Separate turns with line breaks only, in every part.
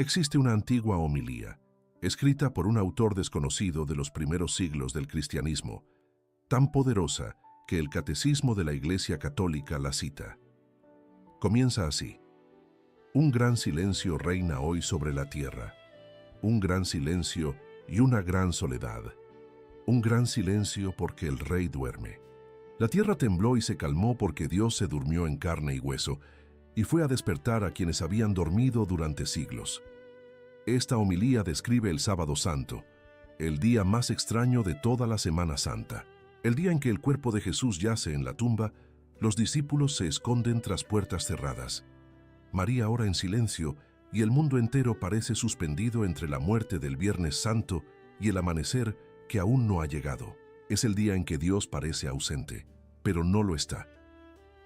Existe una antigua homilía, escrita por un autor desconocido de los primeros siglos del cristianismo, tan poderosa que el Catecismo de la Iglesia Católica la cita. Comienza así: un gran silencio reina hoy sobre la tierra, un gran silencio y una gran soledad, un gran silencio porque el Rey duerme. La tierra tembló y se calmó porque Dios se durmió en carne y hueso, y fue a despertar a quienes habían dormido durante siglos. Esta homilía describe el Sábado Santo, el día más extraño de toda la Semana Santa. El día en que el cuerpo de Jesús yace en la tumba, los discípulos se esconden tras puertas cerradas. María ora en silencio y el mundo entero parece suspendido entre la muerte del Viernes Santo y el amanecer que aún no ha llegado. Es el día en que Dios parece ausente, pero no lo está.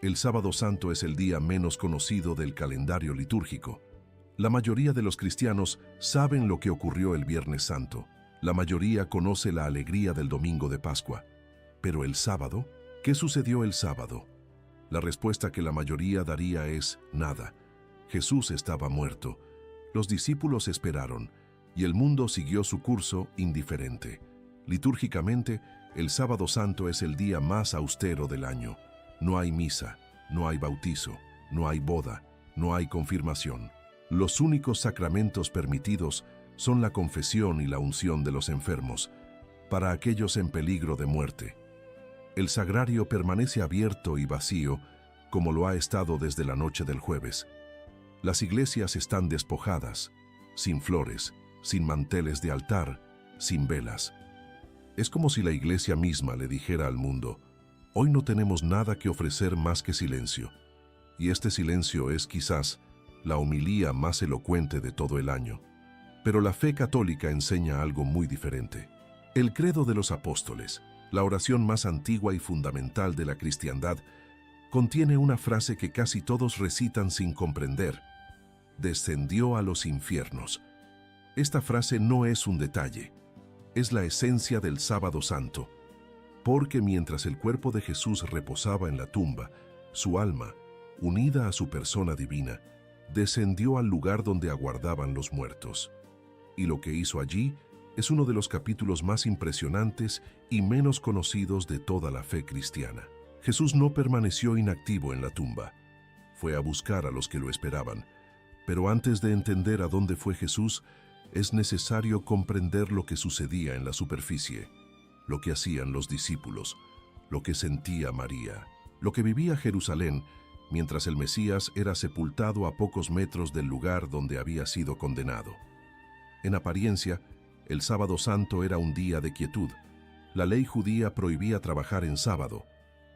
El Sábado Santo es el día menos conocido del calendario litúrgico. La mayoría de los cristianos saben lo que ocurrió el Viernes Santo. La mayoría conoce la alegría del domingo de Pascua. Pero el sábado, ¿qué sucedió el sábado? La respuesta que la mayoría daría es nada. Jesús estaba muerto. Los discípulos esperaron, y el mundo siguió su curso indiferente. Litúrgicamente, el Sábado Santo es el día más austero del año. No hay misa, no hay bautizo, no hay boda, no hay confirmación. Los únicos sacramentos permitidos son la confesión y la unción de los enfermos, para aquellos en peligro de muerte. El sagrario permanece abierto y vacío, como lo ha estado desde la noche del jueves. Las iglesias están despojadas, sin flores, sin manteles de altar, sin velas. Es como si la iglesia misma le dijera al mundo: hoy no tenemos nada que ofrecer más que silencio. Y este silencio es quizás la homilía más elocuente de todo el año. Pero la fe católica enseña algo muy diferente. El credo de los apóstoles, la oración más antigua y fundamental de la cristiandad, contiene una frase que casi todos recitan sin comprender: descendió a los infiernos. Esta frase no es un detalle, es la esencia del Sábado Santo, porque mientras el cuerpo de Jesús reposaba en la tumba, su alma, unida a su persona divina, descendió al lugar donde aguardaban los muertos. Y lo que hizo allí es uno de los capítulos más impresionantes y menos conocidos de toda la fe cristiana. Jesús no permaneció inactivo en la tumba, fue a buscar a los que lo esperaban. Pero antes de entender a dónde fue Jesús, es necesario comprender lo que sucedía en la superficie, lo que hacían los discípulos, lo que sentía María, lo que vivía Jerusalén mientras el Mesías era sepultado a pocos metros del lugar donde había sido condenado. En apariencia, el Sábado Santo era un día de quietud. La ley judía prohibía trabajar en sábado,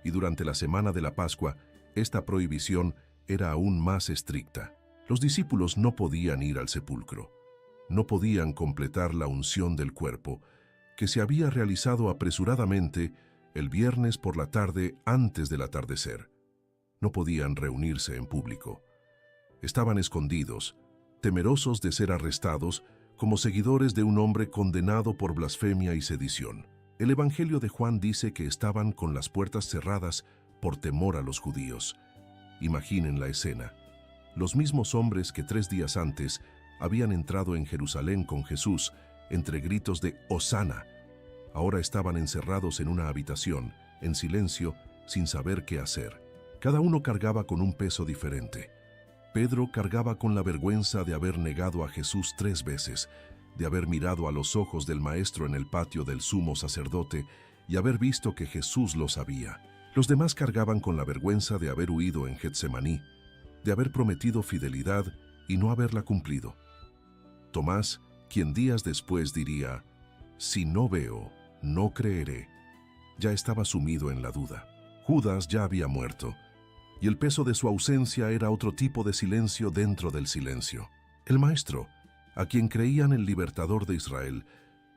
y durante la semana de la Pascua, esta prohibición era aún más estricta. Los discípulos no podían ir al sepulcro, no podían completar la unción del cuerpo, que se había realizado apresuradamente el viernes por la tarde antes del atardecer. No podían reunirse en público. Estaban escondidos, temerosos de ser arrestados como seguidores de un hombre condenado por blasfemia y sedición. El Evangelio de Juan dice que estaban con las puertas cerradas por temor a los judíos. Imaginen la escena. Los mismos hombres que 3 días antes habían entrado en Jerusalén con Jesús entre gritos de «Hosana», ahora estaban encerrados en una habitación, en silencio, sin saber qué hacer. Cada uno cargaba con un peso diferente. Pedro cargaba con la vergüenza de haber negado a Jesús 3 veces, de haber mirado a los ojos del Maestro en el patio del sumo sacerdote y haber visto que Jesús lo sabía. Los demás cargaban con la vergüenza de haber huido en Getsemaní, de haber prometido fidelidad y no haberla cumplido. Tomás, quien días después diría: «Si no veo, no creeré», ya estaba sumido en la duda. Judas ya había muerto, y el peso de su ausencia era otro tipo de silencio dentro del silencio. El Maestro, a quien creían el libertador de Israel,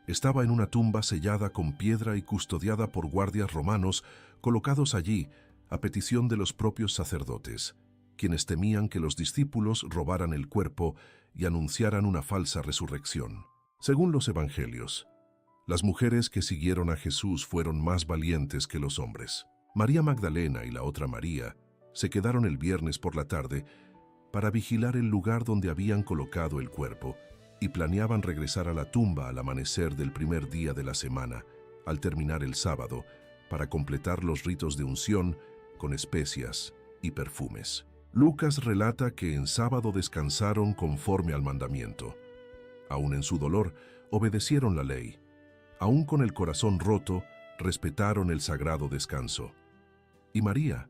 estaba en una tumba sellada con piedra y custodiada por guardias romanos colocados allí a petición de los propios sacerdotes, quienes temían que los discípulos robaran el cuerpo y anunciaran una falsa resurrección. Según los evangelios, las mujeres que siguieron a Jesús fueron más valientes que los hombres. María Magdalena y la otra María se quedaron el viernes por la tarde para vigilar el lugar donde habían colocado el cuerpo y planeaban regresar a la tumba al amanecer del primer día de la semana, al terminar el sábado, para completar los ritos de unción con especias y perfumes. Lucas relata que en sábado descansaron conforme al mandamiento. Aún en su dolor, obedecieron la ley. Aún con el corazón roto, respetaron el sagrado descanso. ¿Y María?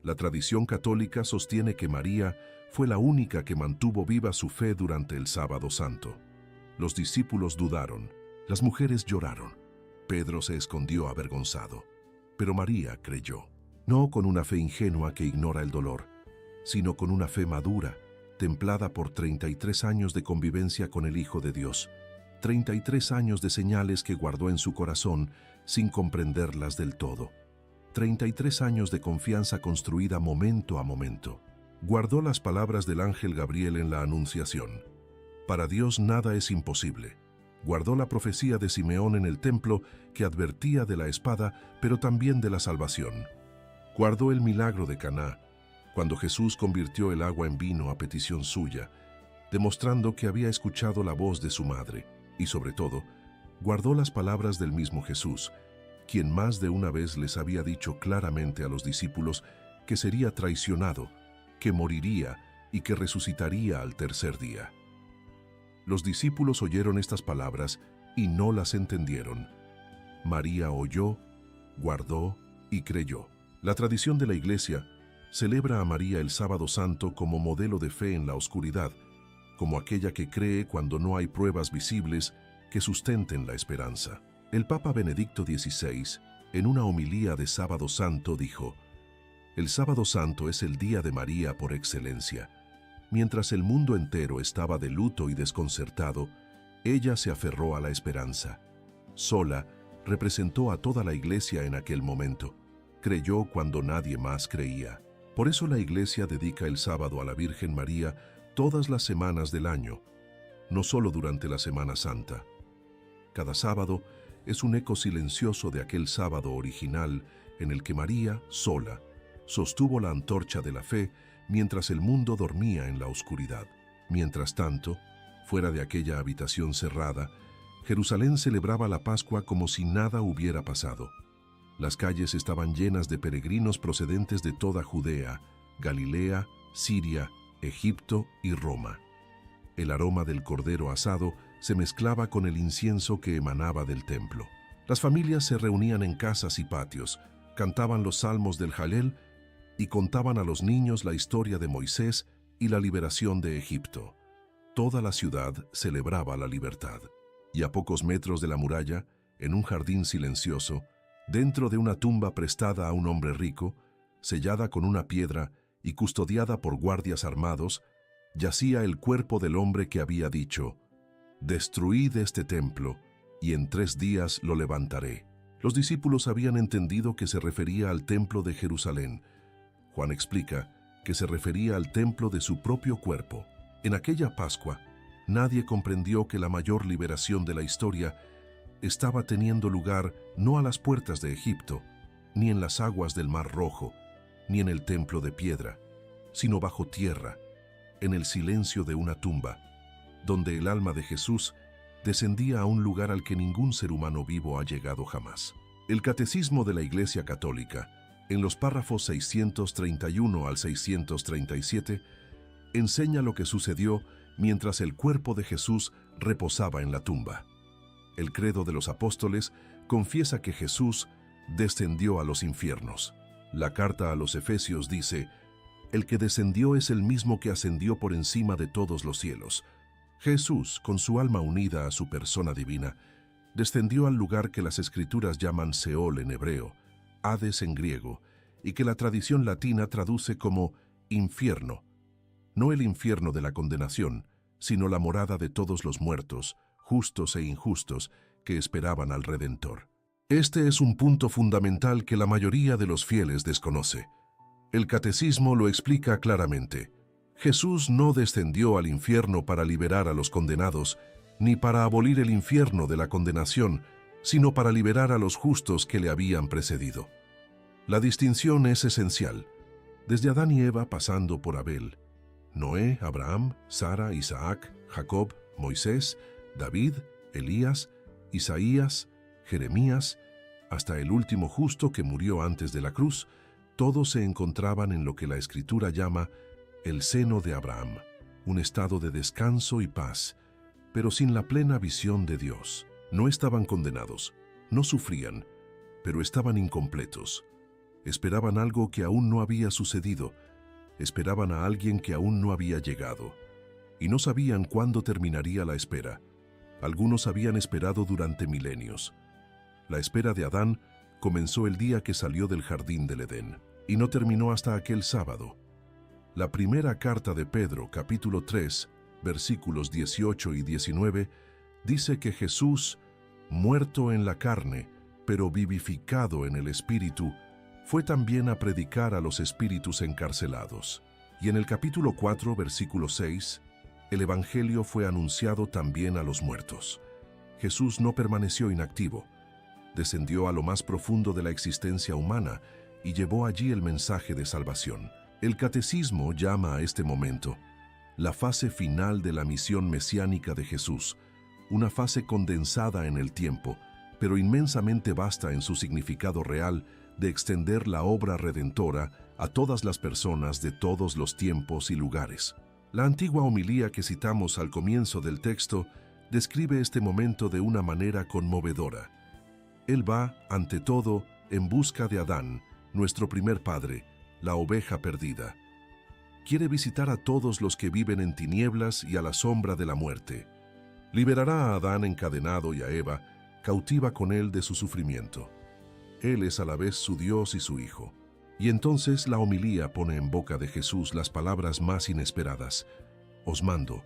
La tradición católica sostiene que María fue la única que mantuvo viva su fe durante el Sábado Santo. Los discípulos dudaron, las mujeres lloraron, Pedro se escondió avergonzado, pero María creyó, no con una fe ingenua que ignora el dolor, sino con una fe madura, templada por 33 años de convivencia con el Hijo de Dios, 33 años de señales que guardó en su corazón sin comprenderlas del todo, 33 años de confianza construida momento a momento. Guardó las palabras del ángel Gabriel en la Anunciación. Para Dios nada es imposible. Guardó la profecía de Simeón en el templo que advertía de la espada, pero también de la salvación. Guardó el milagro de Caná, cuando Jesús convirtió el agua en vino a petición suya, demostrando que había escuchado la voz de su madre. Y sobre todo, guardó las palabras del mismo Jesús, quien más de una vez les había dicho claramente a los discípulos que sería traicionado, que moriría y que resucitaría al tercer día. Los discípulos oyeron estas palabras y no las entendieron. María oyó, guardó y creyó. La tradición de la Iglesia celebra a María el Sábado Santo como modelo de fe en la oscuridad, como aquella que cree cuando no hay pruebas visibles que sustenten la esperanza. El Papa Benedicto XVI, en una homilía de Sábado Santo, dijo: el Sábado Santo es el día de María por excelencia. Mientras el mundo entero estaba de luto y desconcertado, ella se aferró a la esperanza. Sola, representó a toda la Iglesia en aquel momento. Creyó cuando nadie más creía. Por eso la Iglesia dedica el sábado a la Virgen María todas las semanas del año, no solo durante la Semana Santa. Cada sábado es un eco silencioso de aquel sábado original en el que María, sola, sostuvo la antorcha de la fe mientras el mundo dormía en la oscuridad. Mientras tanto, fuera de aquella habitación cerrada, Jerusalén celebraba la Pascua como si nada hubiera pasado. Las calles estaban llenas de peregrinos procedentes de toda Judea, Galilea, Siria, Egipto y Roma. El aroma del cordero asado se mezclaba con el incienso que emanaba del templo. Las familias se reunían en casas y patios, cantaban los salmos del Jalel y contaban a los niños la historia de Moisés y la liberación de Egipto. Toda la ciudad celebraba la libertad. Y a pocos metros de la muralla, en un jardín silencioso, dentro de una tumba prestada a un hombre rico, sellada con una piedra y custodiada por guardias armados, yacía el cuerpo del hombre que había dicho: «Destruid este templo, y en 3 días lo levantaré». Los discípulos habían entendido que se refería al templo de Jerusalén. Juan explica que se refería al templo de su propio cuerpo. En aquella Pascua, nadie comprendió que la mayor liberación de la historia estaba teniendo lugar no a las puertas de Egipto, ni en las aguas del Mar Rojo, ni en el templo de piedra, sino bajo tierra, en el silencio de una tumba, donde el alma de Jesús descendía a un lugar al que ningún ser humano vivo ha llegado jamás. El Catecismo de la Iglesia Católica, en los párrafos 631 al 637, enseña lo que sucedió mientras el cuerpo de Jesús reposaba en la tumba. El credo de los apóstoles confiesa que Jesús descendió a los infiernos. La carta a los Efesios dice: «El que descendió es el mismo que ascendió por encima de todos los cielos». Jesús, con su alma unida a su persona divina, descendió al lugar que las Escrituras llaman Seol en hebreo, Hades en griego, y que la tradición latina traduce como infierno. No el infierno de la condenación, sino la morada de todos los muertos, justos e injustos, que esperaban al Redentor. Este es un punto fundamental que la mayoría de los fieles desconoce. El Catecismo lo explica claramente. Jesús no descendió al infierno para liberar a los condenados, ni para abolir el infierno de la condenación, sino para liberar a los justos que le habían precedido. La distinción es esencial. Desde Adán y Eva pasando por Abel, Noé, Abraham, Sara, Isaac, Jacob, Moisés, David, Elías, Isaías, Jeremías, hasta el último justo que murió antes de la cruz, todos se encontraban en lo que la Escritura llama el seno de Abraham, un estado de descanso y paz, pero sin la plena visión de Dios. No estaban condenados, no sufrían, pero estaban incompletos. Esperaban algo que aún no había sucedido, esperaban a alguien que aún no había llegado, y no sabían cuándo terminaría la espera. Algunos habían esperado durante milenios. La espera de Adán comenzó el día que salió del jardín del Edén, y no terminó hasta aquel sábado. La primera carta de Pedro, capítulo 3, versículos 18 y 19, dice que Jesús, muerto en la carne, pero vivificado en el Espíritu, fue también a predicar a los espíritus encarcelados. Y en el capítulo 4, versículo 6, el Evangelio fue anunciado también a los muertos. Jesús no permaneció inactivo. Descendió a lo más profundo de la existencia humana y llevó allí el mensaje de salvación. El catecismo llama a este momento la fase final de la misión mesiánica de Jesús, una fase condensada en el tiempo, pero inmensamente vasta en su significado real de extender la obra redentora a todas las personas de todos los tiempos y lugares. La antigua homilía que citamos al comienzo del texto describe este momento de una manera conmovedora. Él va, ante todo, en busca de Adán, nuestro primer padre, la oveja perdida. Quiere visitar a todos los que viven en tinieblas y a la sombra de la muerte. Liberará a Adán encadenado y a Eva, cautiva con él de su sufrimiento. Él es a la vez su Dios y su Hijo. Y entonces la homilía pone en boca de Jesús las palabras más inesperadas. Os mando,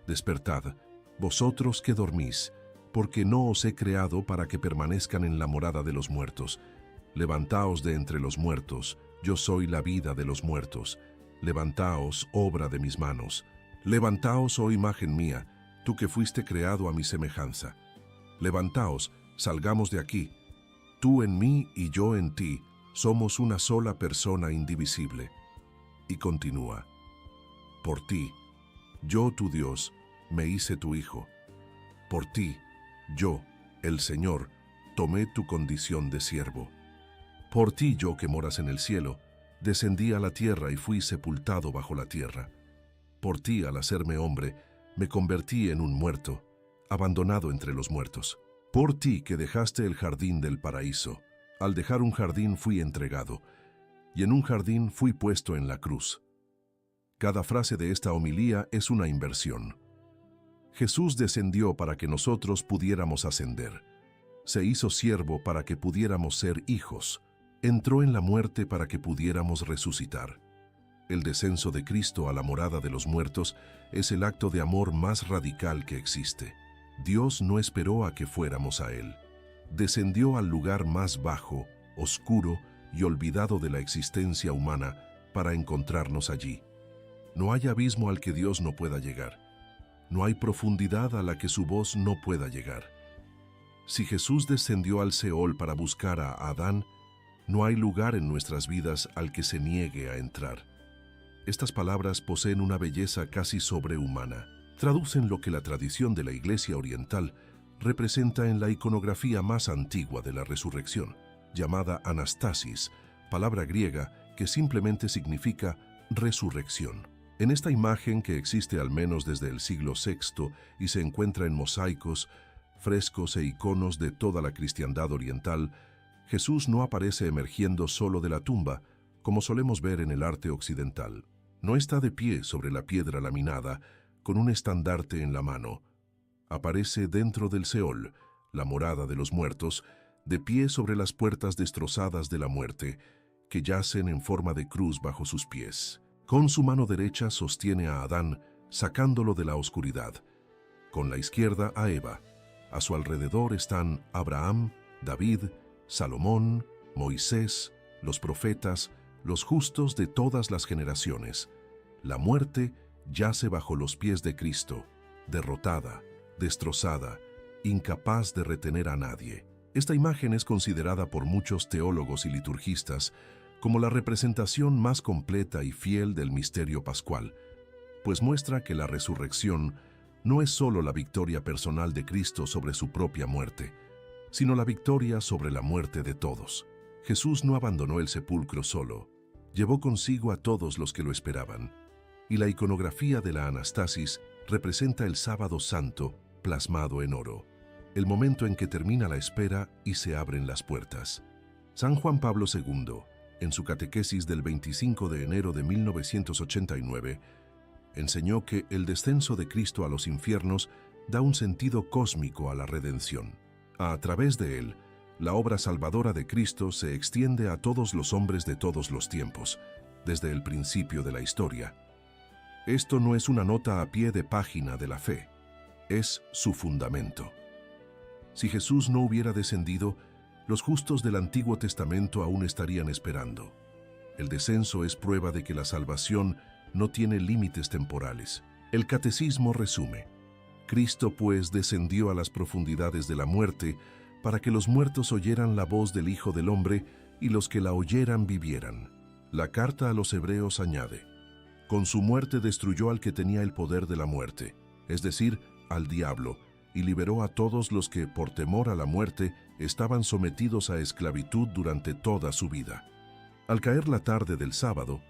despertad, vosotros que dormís, porque no os he creado para que permanezcan en la morada de los muertos. Levantaos de entre los muertos, yo soy la vida de los muertos. Levantaos, obra de mis manos. Levantaos, oh imagen mía, tú que fuiste creado a mi semejanza. Levantaos, salgamos de aquí. Tú en mí y yo en ti, somos una sola persona indivisible. Y continúa. Por ti, yo tu Dios, me hice tu hijo. Por ti, yo, el Señor, tomé tu condición de siervo. Por ti yo que moras en el cielo, descendí a la tierra y fui sepultado bajo la tierra. Por ti, al hacerme hombre, me convertí en un muerto, abandonado entre los muertos. Por ti que dejaste el jardín del paraíso, al dejar un jardín fui entregado, y en un jardín fui puesto en la cruz. Cada frase de esta homilía es una inversión. Jesús descendió para que nosotros pudiéramos ascender. Se hizo siervo para que pudiéramos ser hijos. Entró en la muerte para que pudiéramos resucitar. El descenso de Cristo a la morada de los muertos es el acto de amor más radical que existe. Dios no esperó a que fuéramos a Él. Descendió al lugar más bajo, oscuro y olvidado de la existencia humana para encontrarnos allí. No hay abismo al que Dios no pueda llegar. No hay profundidad a la que su voz no pueda llegar. Si Jesús descendió al Seol para buscar a Adán, no hay lugar en nuestras vidas al que se niegue a entrar. Estas palabras poseen una belleza casi sobrehumana. Traducen lo que la tradición de la Iglesia Oriental representa en la iconografía más antigua de la resurrección, llamada anastasis, palabra griega que simplemente significa resurrección. En esta imagen, que existe al menos desde el siglo VI y se encuentra en mosaicos, frescos e iconos de toda la cristiandad oriental, Jesús no aparece emergiendo solo de la tumba, como solemos ver en el arte occidental. No está de pie sobre la piedra laminada, con un estandarte en la mano. Aparece dentro del Seol, la morada de los muertos, de pie sobre las puertas destrozadas de la muerte, que yacen en forma de cruz bajo sus pies. Con su mano derecha sostiene a Adán, sacándolo de la oscuridad. Con la izquierda a Eva. A su alrededor están Abraham, David, Salomón, Moisés, los profetas, los justos de todas las generaciones. La muerte yace bajo los pies de Cristo, derrotada, destrozada, incapaz de retener a nadie. Esta imagen es considerada por muchos teólogos y liturgistas como la representación más completa y fiel del misterio pascual, pues muestra que la resurrección no es solo la victoria personal de Cristo sobre su propia muerte, sino la victoria sobre la muerte de todos. Jesús no abandonó el sepulcro solo, llevó consigo a todos los que lo esperaban, y la iconografía de la Anastasis representa el Sábado Santo plasmado en oro, el momento en que termina la espera y se abren las puertas. San Juan Pablo II, en su catequesis del 25 de enero de 1989, enseñó que el descenso de Cristo a los infiernos da un sentido cósmico a la redención. A través de él, la obra salvadora de Cristo se extiende a todos los hombres de todos los tiempos, desde el principio de la historia. Esto no es una nota a pie de página de la fe, es su fundamento. Si Jesús no hubiera descendido, los justos del Antiguo Testamento aún estarían esperando. El descenso es prueba de que la salvación no tiene límites temporales. El Catecismo resume: Cristo, pues, descendió a las profundidades de la muerte para que los muertos oyeran la voz del Hijo del Hombre y los que la oyeran vivieran. La carta a los Hebreos añade: con su muerte destruyó al que tenía el poder de la muerte, es decir, al diablo, y liberó a todos los que, por temor a la muerte, estaban sometidos a esclavitud durante toda su vida. Al caer la tarde del sábado,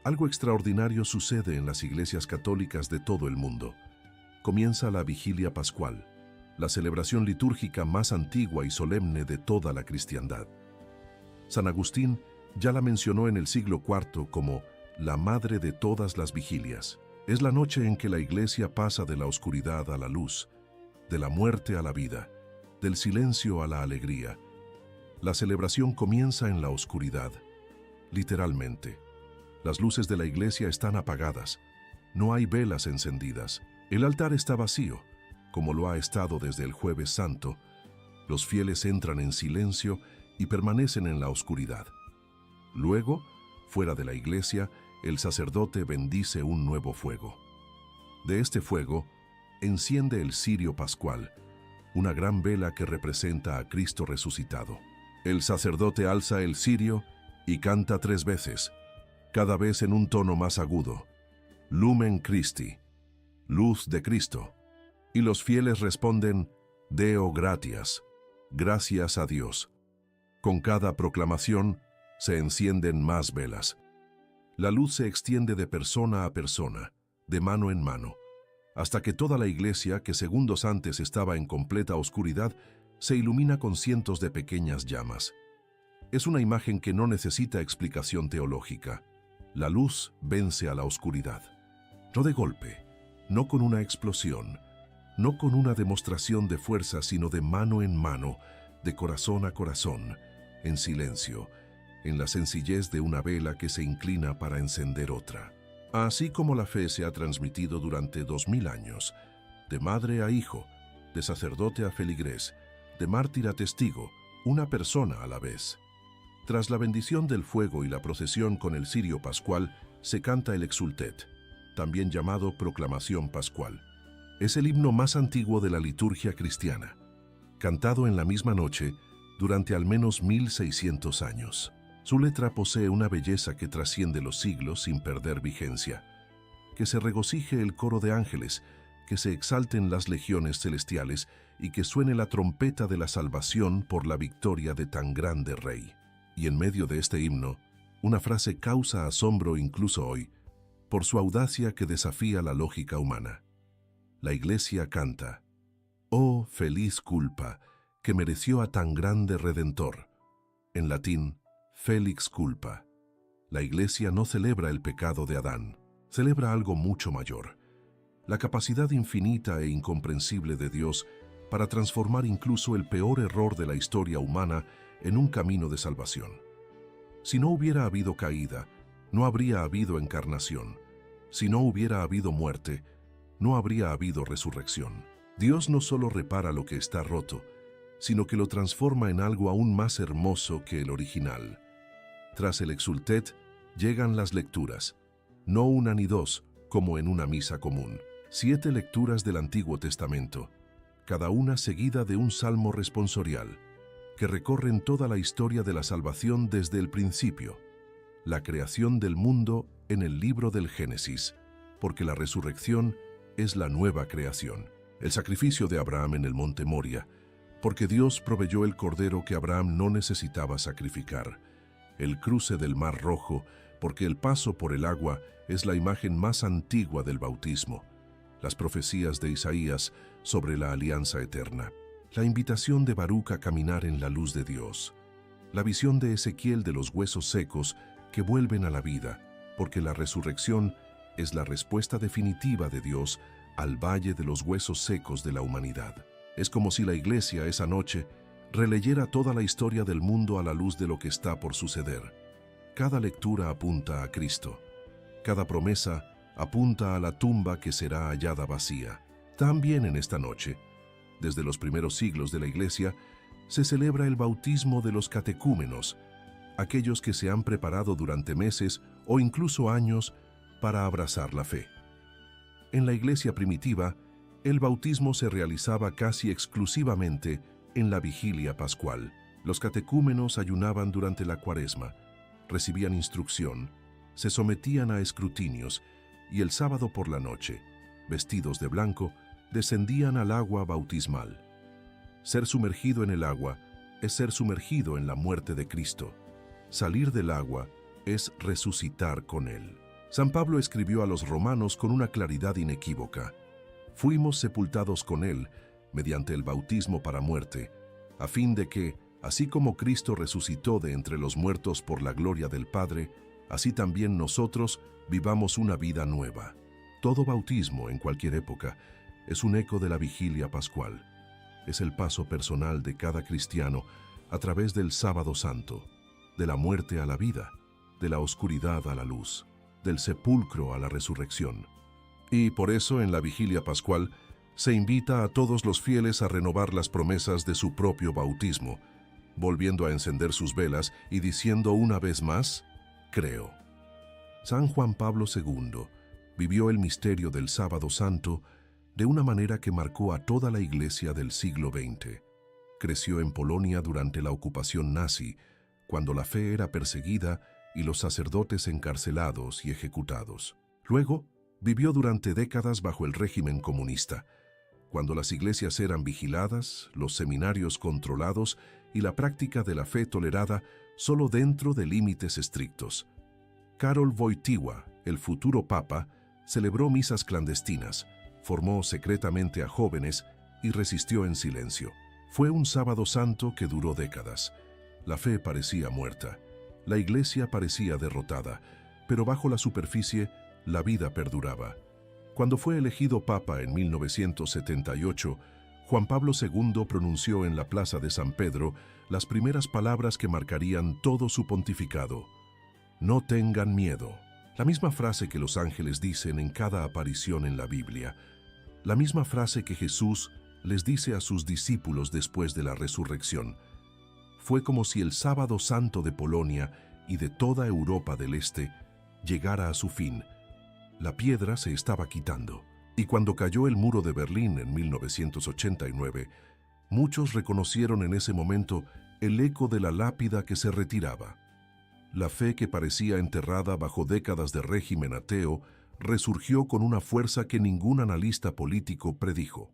algo extraordinario sucede en las iglesias católicas de todo el mundo. Comienza la Vigilia Pascual, la celebración litúrgica más antigua y solemne de toda la cristiandad. San Agustín ya la mencionó en el siglo IV como la madre de todas las vigilias. Es la noche en que la Iglesia pasa de la oscuridad a la luz, de la muerte a la vida, del silencio a la alegría. La celebración comienza en la oscuridad, literalmente. Las luces de la iglesia están apagadas, no hay velas encendidas, el altar está vacío, como lo ha estado desde el Jueves Santo. Los fieles entran en silencio y permanecen en la oscuridad. Luego, fuera de la iglesia, el sacerdote bendice un nuevo fuego. De este fuego, enciende el cirio pascual, una gran vela que representa a Cristo resucitado. El sacerdote alza el cirio y canta 3 veces, cada vez en un tono más agudo: Lumen Christi, luz de Cristo. Y los fieles responden: Deo gratias, gracias a Dios. Con cada proclamación se encienden más velas. La luz se extiende de persona a persona, de mano en mano, hasta que toda la iglesia, que segundos antes estaba en completa oscuridad, se ilumina con cientos de pequeñas llamas. Es una imagen que no necesita explicación teológica. La luz vence a la oscuridad. No de golpe, no con una explosión, no con una demostración de fuerza, sino de mano en mano, de corazón a corazón, en silencio, en la sencillez de una vela que se inclina para encender otra. Así como la fe se ha transmitido durante 2000 años, de madre a hijo, de sacerdote a feligrés, de mártir a testigo, una persona a la vez. Tras la bendición del fuego y la procesión con el cirio pascual, se canta el Exultet, también llamado Proclamación Pascual. Es el himno más antiguo de la liturgia cristiana, cantado en la misma noche durante al menos 1600 años. Su letra posee una belleza que trasciende los siglos sin perder vigencia. Que se regocije el coro de ángeles, que se exalten las legiones celestiales y que suene la trompeta de la salvación por la victoria de tan grande Rey. Y en medio de este himno, una frase causa asombro incluso hoy, por su audacia que desafía la lógica humana. La Iglesia canta: «Oh, feliz culpa, que mereció a tan grande Redentor». En latín, Felix culpa. La Iglesia no celebra el pecado de Adán, celebra algo mucho mayor: la capacidad infinita e incomprensible de Dios para transformar incluso el peor error de la historia humana en un camino de salvación. Si no hubiera habido caída, no habría habido encarnación. Si no hubiera habido muerte, no habría habido resurrección. Dios no solo repara lo que está roto, sino que lo transforma en algo aún más hermoso que el original. Tras el Exultet, llegan las lecturas, no una ni dos, como en una misa común. 7 lecturas del Antiguo Testamento, cada una seguida de un salmo responsorial, que recorren toda la historia de la salvación desde el principio, la creación del mundo en el libro del Génesis, porque la resurrección es la nueva creación. El sacrificio de Abraham en el monte Moria, porque Dios proveyó el cordero que Abraham no necesitaba sacrificar. El cruce del Mar Rojo, porque el paso por el agua es la imagen más antigua del bautismo. Las profecías de Isaías sobre la alianza eterna. La invitación de Baruc a caminar en la luz de Dios. La visión de Ezequiel de los huesos secos que vuelven a la vida, porque la resurrección es la respuesta definitiva de Dios al valle de los huesos secos de la humanidad. Es como si la Iglesia esa noche releyera toda la historia del mundo a la luz de lo que está por suceder. Cada lectura apunta a Cristo. Cada promesa apunta a la tumba que será hallada vacía. También en esta noche, desde los primeros siglos de la Iglesia, se celebra el bautismo de los catecúmenos, aquellos que se han preparado durante meses o incluso años para abrazar la fe. En la Iglesia primitiva, el bautismo se realizaba casi exclusivamente en la vigilia pascual. Los catecúmenos ayunaban durante la Cuaresma, recibían instrucción, se sometían a escrutinios y el sábado por la noche, vestidos de blanco, descendían al agua bautismal. Ser sumergido en el agua es ser sumergido en la muerte de Cristo. Salir del agua es resucitar con Él. San Pablo escribió a los romanos con una claridad inequívoca: fuimos sepultados con Él mediante el bautismo para muerte, a fin de que, así como Cristo resucitó de entre los muertos por la gloria del Padre, así también nosotros vivamos una vida nueva. Todo bautismo, en cualquier época, es un eco de la vigilia pascual. Es el paso personal de cada cristiano a través del sábado santo, de la muerte a la vida, de la oscuridad a la luz, del sepulcro a la resurrección. Y por eso en la vigilia pascual se invita a todos los fieles a renovar las promesas de su propio bautismo, volviendo a encender sus velas y diciendo una vez más: creo. San Juan Pablo II vivió el misterio del Sábado Santo de una manera que marcó a toda la Iglesia del siglo XX. Creció en Polonia durante la ocupación nazi, cuando la fe era perseguida y los sacerdotes encarcelados y ejecutados. Luego, vivió durante décadas bajo el régimen comunista, cuando las iglesias eran vigiladas, los seminarios controlados y la práctica de la fe tolerada solo dentro de límites estrictos. Karol Wojtyła, el futuro papa, celebró misas clandestinas, formó secretamente a jóvenes y resistió en silencio. Fue un sábado santo que duró décadas. La fe parecía muerta, la iglesia parecía derrotada, pero bajo la superficie la vida perduraba. Cuando fue elegido papa en 1978, Juan Pablo II pronunció en la Plaza de San Pedro las primeras palabras que marcarían todo su pontificado: no tengan miedo. La misma frase que los ángeles dicen en cada aparición en la Biblia, la misma frase que Jesús les dice a sus discípulos después de la resurrección. Fue como si el Sábado Santo de Polonia y de toda Europa del Este llegara a su fin. La piedra se estaba quitando, y cuando cayó el muro de Berlín en 1989, muchos reconocieron en ese momento el eco de la lápida que se retiraba. La fe que parecía enterrada bajo décadas de régimen ateo resurgió con una fuerza que ningún analista político predijo.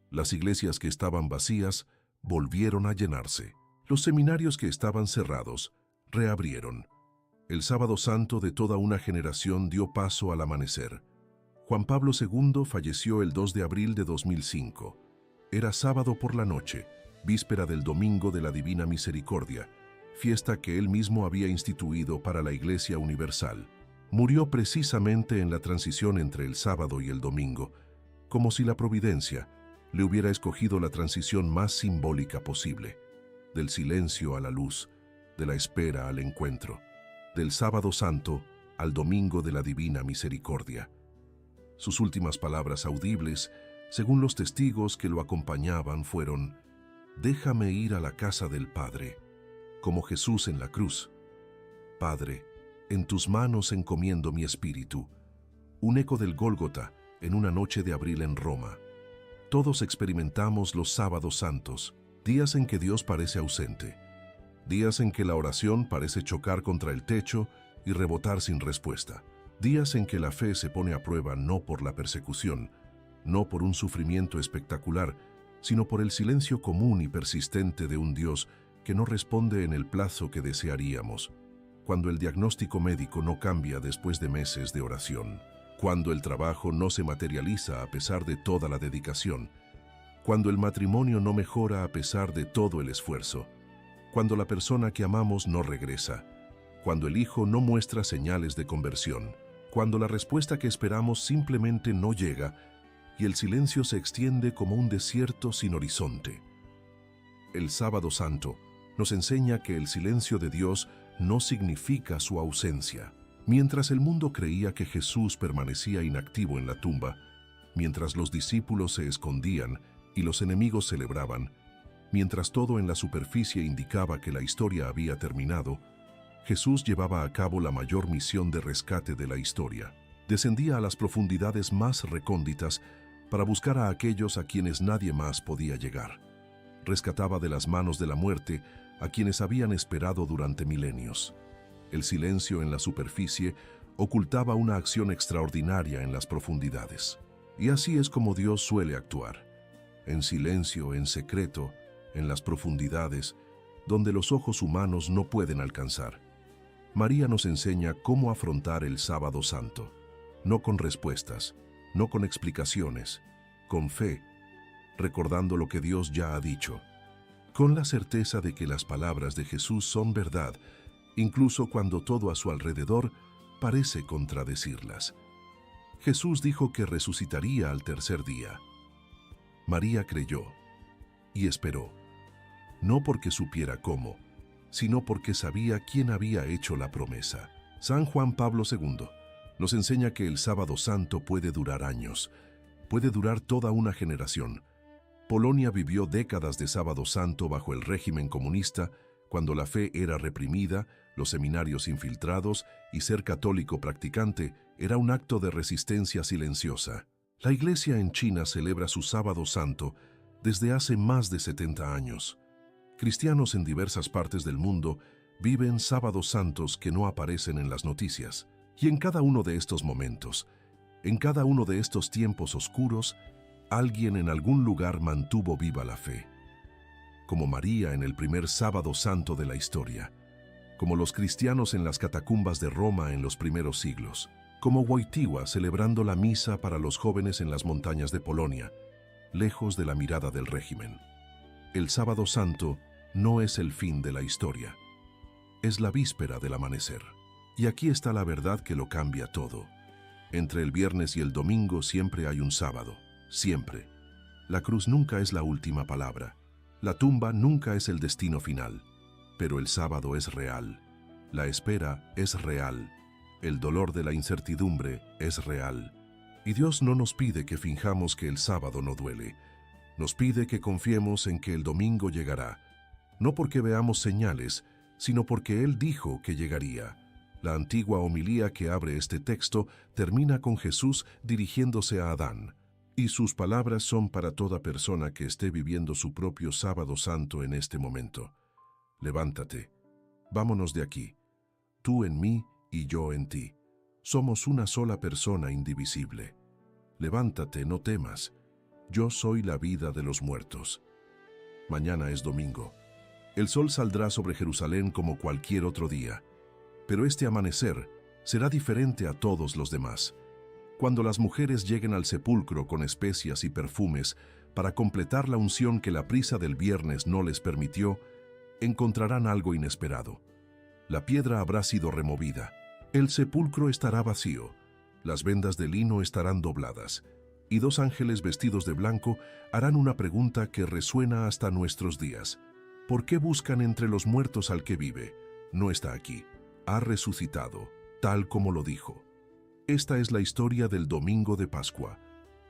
Las iglesias que estaban vacías volvieron a llenarse. Los seminarios que estaban cerrados reabrieron. El Sábado Santo de toda una generación dio paso al amanecer. Juan Pablo II falleció el 2 de abril de 2005. Era sábado por la noche, víspera del Domingo de la Divina Misericordia, fiesta que él mismo había instituido para la Iglesia Universal. Murió precisamente en la transición entre el sábado y el domingo, como si la providencia le hubiera escogido la transición más simbólica posible, del silencio a la luz, de la espera al encuentro, del Sábado Santo al Domingo de la Divina Misericordia. Sus últimas palabras audibles, según los testigos que lo acompañaban, fueron: déjame ir a la casa del Padre, como Jesús en la cruz. Padre, en tus manos encomiendo mi espíritu. Un eco del Gólgota en una noche de abril en Roma. Todos experimentamos los sábados santos, días en que Dios parece ausente, días en que la oración parece chocar contra el techo y rebotar sin respuesta. Días en que la fe se pone a prueba no por la persecución, no por un sufrimiento espectacular, sino por el silencio común y persistente de un Dios que no responde en el plazo que desearíamos, cuando el diagnóstico médico no cambia después de meses de oración, cuando el trabajo no se materializa a pesar de toda la dedicación, cuando el matrimonio no mejora a pesar de todo el esfuerzo, cuando la persona que amamos no regresa, cuando el hijo no muestra señales de conversión, cuando la respuesta que esperamos simplemente no llega y el silencio se extiende como un desierto sin horizonte. El Sábado Santo nos enseña que el silencio de Dios no significa su ausencia. Mientras el mundo creía que Jesús permanecía inactivo en la tumba, mientras los discípulos se escondían y los enemigos celebraban, mientras todo en la superficie indicaba que la historia había terminado, Jesús llevaba a cabo la mayor misión de rescate de la historia. Descendía a las profundidades más recónditas para buscar a aquellos a quienes nadie más podía llegar. Rescataba de las manos de la muerte a quienes habían esperado durante milenios. El silencio en la superficie ocultaba una acción extraordinaria en las profundidades. Y así es como Dios suele actuar. En silencio, en secreto, en las profundidades, donde los ojos humanos no pueden alcanzar. María nos enseña cómo afrontar el Sábado Santo, no con respuestas, no con explicaciones, con fe, recordando lo que Dios ya ha dicho, con la certeza de que las palabras de Jesús son verdad, incluso cuando todo a su alrededor parece contradecirlas. Jesús dijo que resucitaría al tercer día. María creyó y esperó, no porque supiera cómo, sino porque sabía quién había hecho la promesa. San Juan Pablo II nos enseña que el Sábado Santo puede durar años, puede durar toda una generación. Polonia vivió décadas de Sábado Santo bajo el régimen comunista, cuando la fe era reprimida, los seminarios infiltrados y ser católico practicante era un acto de resistencia silenciosa. La Iglesia en China celebra su Sábado Santo desde hace más de 70 años. Cristianos en diversas partes del mundo viven sábados santos que no aparecen en las noticias. Y en cada uno de estos momentos, en cada uno de estos tiempos oscuros, alguien en algún lugar mantuvo viva la fe. Como María en el primer Sábado Santo de la historia, como los cristianos en las catacumbas de Roma en los primeros siglos, como Wojtyła celebrando la misa para los jóvenes en las montañas de Polonia, lejos de la mirada del régimen. El Sábado Santo no es el fin de la historia, es la víspera del amanecer. Y aquí está la verdad que lo cambia todo. Entre el viernes y el domingo siempre hay un sábado, siempre. La cruz nunca es la última palabra, la tumba nunca es el destino final, pero el sábado es real, la espera es real, el dolor de la incertidumbre es real. Y Dios no nos pide que finjamos que el sábado no duele, nos pide que confiemos en que el domingo llegará, no porque veamos señales, sino porque Él dijo que llegaría. La antigua homilía que abre este texto termina con Jesús dirigiéndose a Adán, y sus palabras son para toda persona que esté viviendo su propio Sábado Santo en este momento. Levántate, vámonos de aquí, tú en mí y yo en ti. Somos una sola persona indivisible. Levántate, no temas. Yo soy la vida de los muertos. Mañana es domingo. El sol saldrá sobre Jerusalén como cualquier otro día, pero este amanecer será diferente a todos los demás. Cuando las mujeres lleguen al sepulcro con especias y perfumes para completar la unción que la prisa del viernes no les permitió, encontrarán algo inesperado. La piedra habrá sido removida, el sepulcro estará vacío, las vendas de lino estarán dobladas, y dos ángeles vestidos de blanco harán una pregunta que resuena hasta nuestros días. ¿Por qué buscan entre los muertos al que vive? No está aquí, ha resucitado, tal como lo dijo. Esta es la historia del Domingo de Pascua,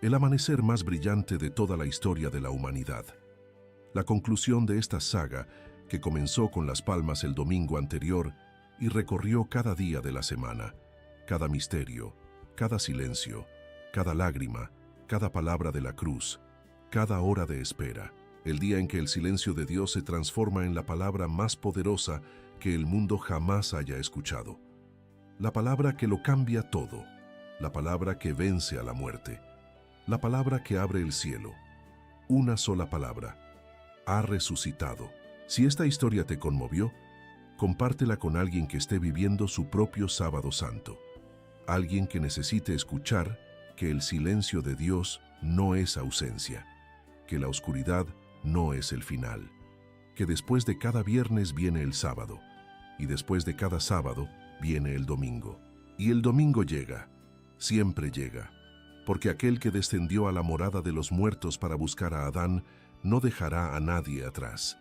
el amanecer más brillante de toda la historia de la humanidad. La conclusión de esta saga, que comenzó con las palmas el domingo anterior y recorrió cada día de la semana, cada misterio, cada silencio, cada lágrima, cada palabra de la cruz, cada hora de espera, el día en que el silencio de Dios se transforma en la palabra más poderosa que el mundo jamás haya escuchado. la palabra que lo cambia todo, la palabra que vence a la muerte, la palabra que abre el cielo. Una sola palabra: ha resucitado. Si esta historia te conmovió, compártela con alguien que esté viviendo su propio Sábado Santo, alguien que necesite escuchar que el silencio de Dios no es ausencia, que la oscuridad no es el final, que después de cada viernes viene el sábado, y después de cada sábado viene el domingo. Y el domingo llega, siempre llega, porque aquel que descendió a la morada de los muertos para buscar a Adán no dejará a nadie atrás.